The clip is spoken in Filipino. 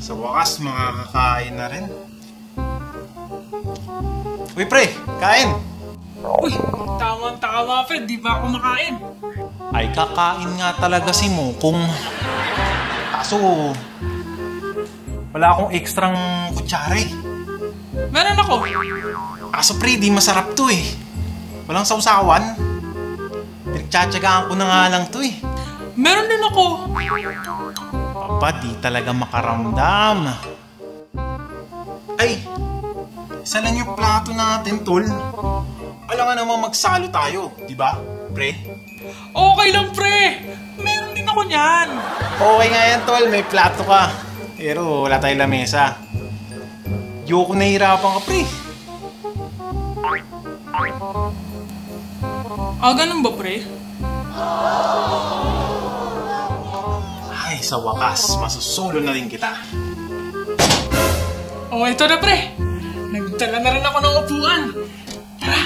Sa wakas, makakakain na rin. Uy, pre! Kain! Uy! Tama-tama, pre. Di ba ako makain? Ay, kakain nga talaga si Mokong. Kaso, wala akong ekstrang kutsara eh. Meron ako. Kaso pre, di masarap to eh. Walang sausawan. Pinagtsatsagaan ko na nga lang to eh. Meron din ako. Papa, di talaga makaramdam. Ay, isa lang yung plato natin, tol. Alam nga naman magsalo tayo, di ba, pre? Okay lang, pre. Meron din ako niyan. Okay nga yan, tol. May plato ka. Pero wala tayong lamesa. Yoko nahihirapan ka, pre. Ganun ba, pre? Ay, sa wakas, masusulo na rin kita. Ito na, pre. Nagdala na rin ako ng upuan. Tara.